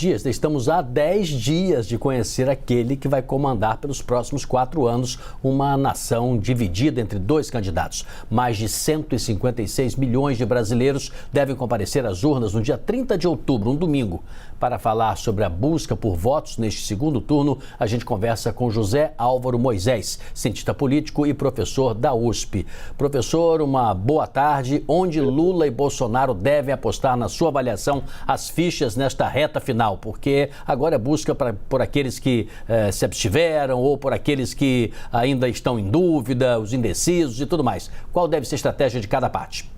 Estamos a 10 dias de conhecer aquele que vai comandar pelos próximos 4 anos uma nação dividida entre dois candidatos. Mais de 156 milhões de brasileiros devem comparecer às urnas no dia 30 de outubro, um domingo. Para falar sobre a busca por votos neste segundo turno, a gente conversa com José Álvaro Moisés, cientista político e professor da USP. Professor, uma boa tarde. Onde Lula e Bolsonaro devem apostar, na sua avaliação, as fichas nesta reta final? Porque agora é busca por aqueles que se abstiveram ou por aqueles que ainda estão em dúvida, os indecisos e tudo mais. Qual deve ser a estratégia de cada parte?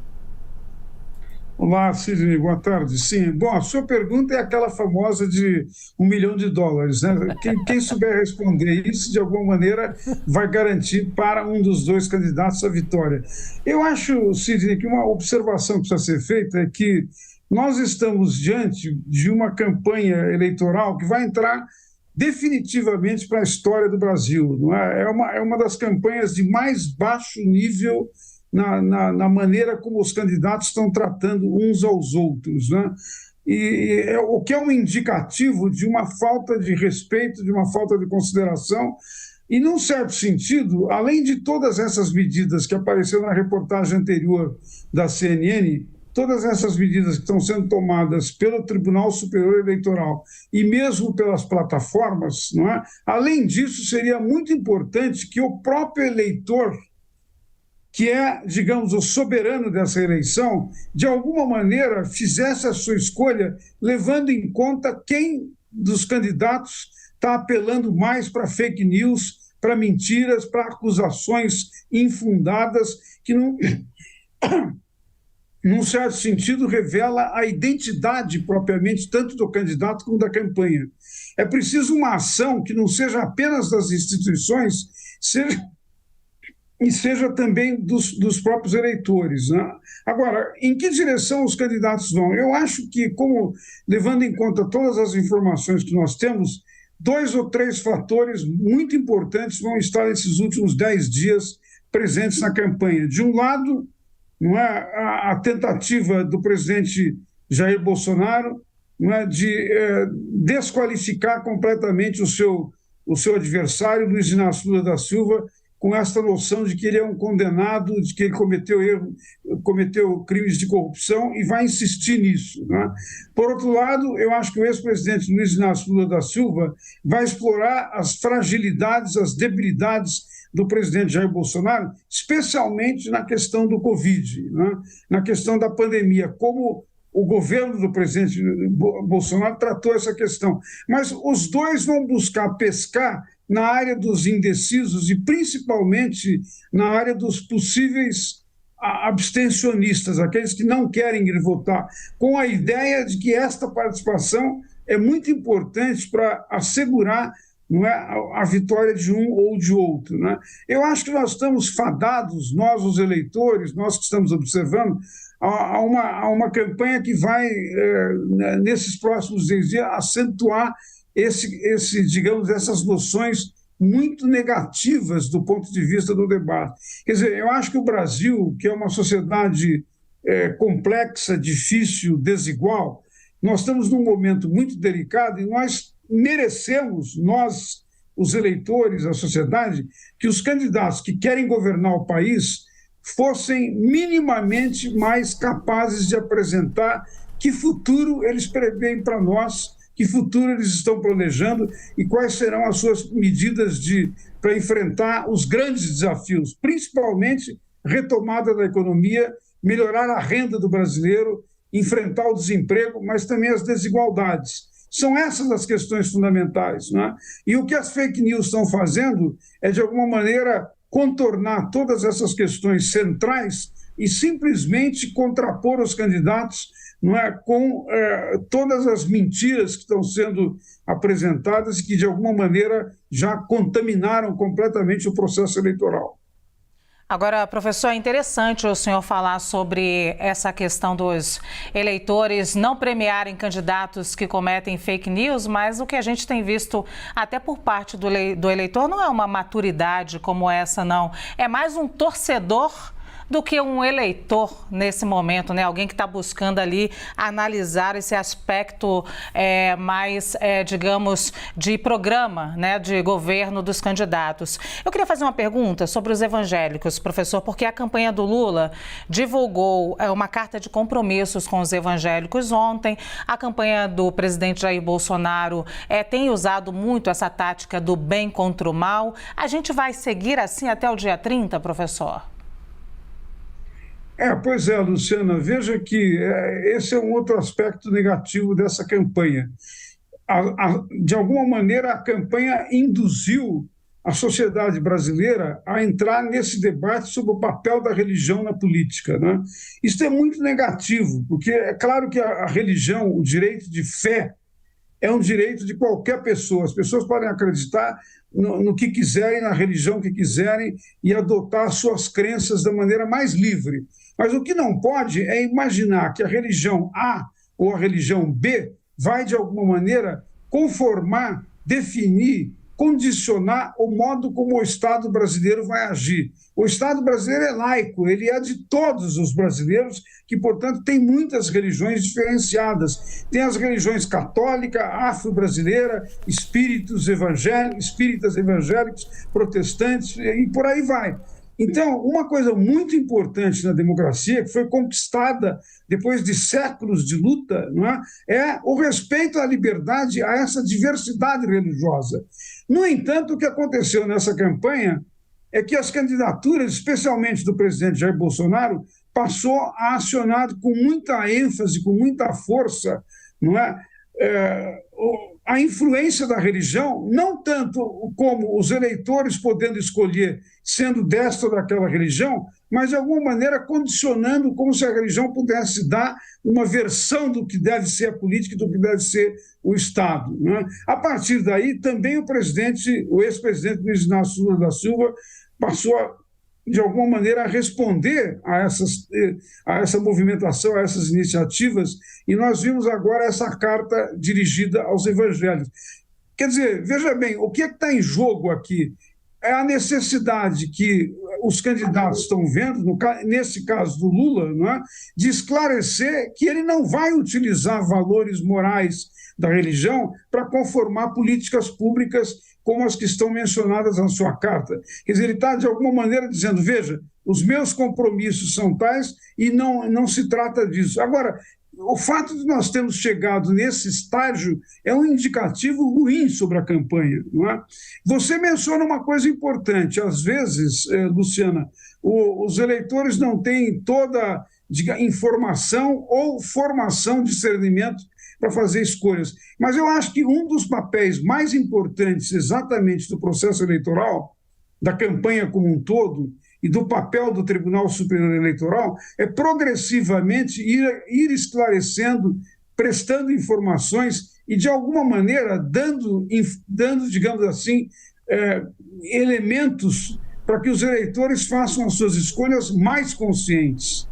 Olá, Sidney, boa tarde. Sim, bom, a sua pergunta é aquela famosa de $1 milhão, né? Quem souber responder isso, de alguma maneira, vai garantir para um dos dois candidatos a vitória. Eu acho, Sidney, que uma observação que precisa ser feita é que nós estamos diante de uma campanha eleitoral que vai entrar definitivamente para a história do Brasil. Não é? É uma das campanhas de mais baixo nível na maneira como os candidatos estão tratando uns aos outros, né? O que é um indicativo de uma falta de respeito, de uma falta de consideração. E, num certo sentido, além de todas essas medidas que apareceram na reportagem anterior da CNN, todas essas medidas que estão sendo tomadas pelo Tribunal Superior Eleitoral e mesmo pelas plataformas, não é? Além disso, seria muito importante que o próprio eleitor, que é, digamos, o soberano dessa eleição, de alguma maneira fizesse a sua escolha levando em conta quem dos candidatos está apelando mais para fake news, para mentiras, para acusações infundadas, que não... num certo sentido, revela a identidade propriamente tanto do candidato como da campanha. É preciso uma ação que não seja apenas das instituições, seja também dos próprios eleitores, né? Agora, em que direção os candidatos vão? Eu acho que, levando em conta todas as informações que nós temos, 2 ou 3 fatores muito importantes vão estar nesses últimos 10 dias presentes na campanha. De um lado, não é, a tentativa do presidente Jair Bolsonaro, não é, de desqualificar completamente o seu adversário, Luiz Inácio Lula da Silva, com esta noção de que ele é um condenado, de que ele cometeu crimes de corrupção e vai insistir nisso, né? Por outro lado, eu acho que o ex-presidente Luiz Inácio Lula da Silva vai explorar as fragilidades, as debilidades do presidente Jair Bolsonaro, especialmente na questão do Covid, né? Na questão da pandemia, como o governo do presidente Bolsonaro tratou essa questão. Mas os dois vão buscar pescar na área dos indecisos e principalmente na área dos possíveis abstencionistas, aqueles que não querem ir votar, com a ideia de que esta participação é muito importante para assegurar, não é, a vitória de um ou de outro, né? Eu acho que nós estamos fadados, nós os eleitores, nós que estamos observando, a uma campanha que vai, nesses próximos 10 dias, acentuar digamos, essas noções muito negativas do ponto de vista do debate. Quer dizer, eu acho que o Brasil, que é uma sociedade complexa, difícil, desigual, nós estamos num momento muito delicado e nós merecemos, nós, os eleitores, a sociedade, que os candidatos que querem governar o país fossem minimamente mais capazes de apresentar que futuro eles preveem para nós, que futuro eles estão planejando e quais serão as suas medidas para enfrentar os grandes desafios, principalmente retomada da economia, melhorar a renda do brasileiro, enfrentar o desemprego, mas também as desigualdades. São essas as questões fundamentais, né? E o que as fake news estão fazendo é, de alguma maneira, contornar todas essas questões centrais e simplesmente contrapor os candidatos, não é, com todas as mentiras que estão sendo apresentadas e que, de alguma maneira, já contaminaram completamente o processo eleitoral. Agora, professor, é interessante o senhor falar sobre essa questão dos eleitores não premiarem candidatos que cometem fake news, mas o que a gente tem visto até por parte do eleitor não é uma maturidade como essa, não. É mais um torcedor do que um eleitor nesse momento, né? Alguém que está buscando ali analisar esse aspecto mais, digamos, de programa, né, de governo dos candidatos. Eu queria fazer uma pergunta sobre os evangélicos, professor, porque a campanha do Lula divulgou uma carta de compromissos com os evangélicos ontem. A campanha do presidente Jair Bolsonaro tem usado muito essa tática do bem contra o mal. A gente vai seguir assim até o dia 30, professor? Pois é, Luciana, veja que esse é um outro aspecto negativo dessa campanha. De alguma maneira, a campanha induziu a sociedade brasileira a entrar nesse debate sobre o papel da religião na política, né? Isso é muito negativo, porque é claro que a religião, o direito de fé, é um direito de qualquer pessoa. As pessoas podem acreditar no que quiserem, na religião que quiserem e adotar suas crenças da maneira mais livre. Mas o que não pode é imaginar que a religião A ou a religião B vai, de alguma maneira, conformar, definir, condicionar o modo como o Estado brasileiro vai agir. O Estado brasileiro é laico, ele é de todos os brasileiros, que, portanto, tem muitas religiões diferenciadas. Tem as religiões católica, afro-brasileira, espíritas evangélicos, protestantes, e por aí vai. Então, uma coisa muito importante na democracia, que foi conquistada depois de séculos de luta, não é o respeito à liberdade, a essa diversidade religiosa. No entanto, o que aconteceu nessa campanha é que as candidaturas, especialmente do presidente Jair Bolsonaro, passou a acionar com muita ênfase, com muita força, a influência da religião, não tanto como os eleitores podendo escolher sendo desta ou daquela religião, mas de alguma maneira condicionando como se a religião pudesse dar uma versão do que deve ser a política e do que deve ser o Estado, né? A partir daí, também o ex-presidente Luiz Inácio Lula da Silva passou de alguma maneira, a responder a essa movimentação, a essas iniciativas, e nós vimos agora essa carta dirigida aos evangélicos. Quer dizer, veja bem, o que está em jogo aqui é a necessidade que os candidatos estão vendo, nesse caso do Lula, não é? De esclarecer que ele não vai utilizar valores morais da religião para conformar políticas públicas como as que estão mencionadas na sua carta. Quer dizer, ele está, de alguma maneira, dizendo, veja, os meus compromissos são tais e não se trata disso. Agora, o fato de nós termos chegado nesse estágio é um indicativo ruim sobre a campanha, não é? Você menciona uma coisa importante. Às vezes, Luciana, os eleitores não têm toda informação ou formação, discernimento para fazer escolhas. Mas eu acho que um dos papéis mais importantes exatamente do processo eleitoral, da campanha como um todo, e do papel do Tribunal Superior Eleitoral, é progressivamente ir esclarecendo, prestando informações e, de alguma maneira, dando digamos assim, elementos para que os eleitores façam as suas escolhas mais conscientes.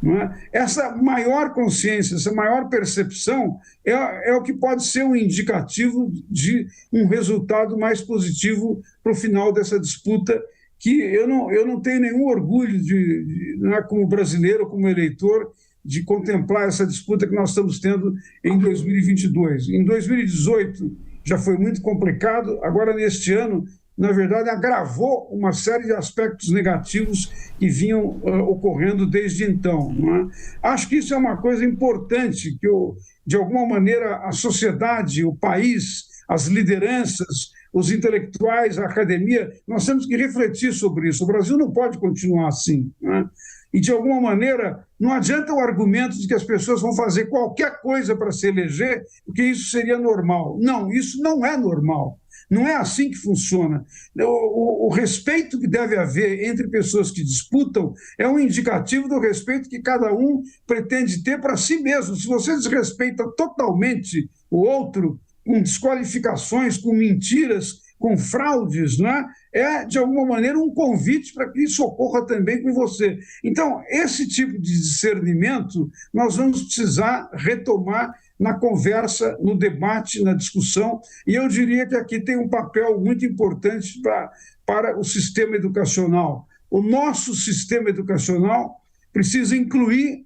Não é? Essa maior consciência, essa maior percepção é o que pode ser um indicativo de um resultado mais positivo para o final dessa disputa, que eu não tenho nenhum orgulho, como brasileiro, como eleitor, de contemplar essa disputa que nós estamos tendo em 2022. Em 2018 já foi muito complicado, agora neste ano, na verdade, agravou uma série de aspectos negativos que vinham ocorrendo desde então. Não é? Acho que isso é uma coisa importante, que de alguma maneira a sociedade, o país, as lideranças, os intelectuais, a academia, nós temos que refletir sobre isso. O Brasil não pode continuar assim, não é? E, de alguma maneira, não adianta o argumento de que as pessoas vão fazer qualquer coisa para se eleger, porque isso seria normal. Não, isso não é normal. Não é assim que funciona. O respeito que deve haver entre pessoas que disputam é um indicativo do respeito que cada um pretende ter para si mesmo. Se você desrespeita totalmente o outro, com desqualificações, com mentiras, com fraudes, não é? É, de alguma maneira, um convite para que isso ocorra também com você. Então, esse tipo de discernimento nós vamos precisar retomar na conversa, no debate, na discussão, e eu diria que aqui tem um papel muito importante para o sistema educacional. o nosso sistema educacional precisa incluir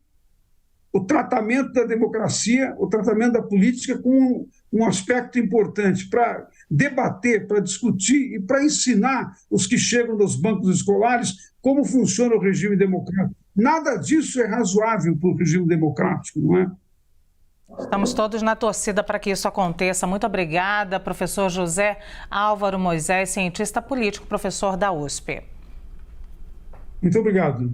o tratamento da democracia, o tratamento da política como um aspecto importante para debater, para discutir e para ensinar os que chegam dos bancos escolares como funciona o regime democrático. Nada disso é razoável para o regime democrático, não é? Estamos todos na torcida para que isso aconteça. Muito obrigada, professor José Álvaro Moisés, cientista político, professor da USP. Muito obrigado.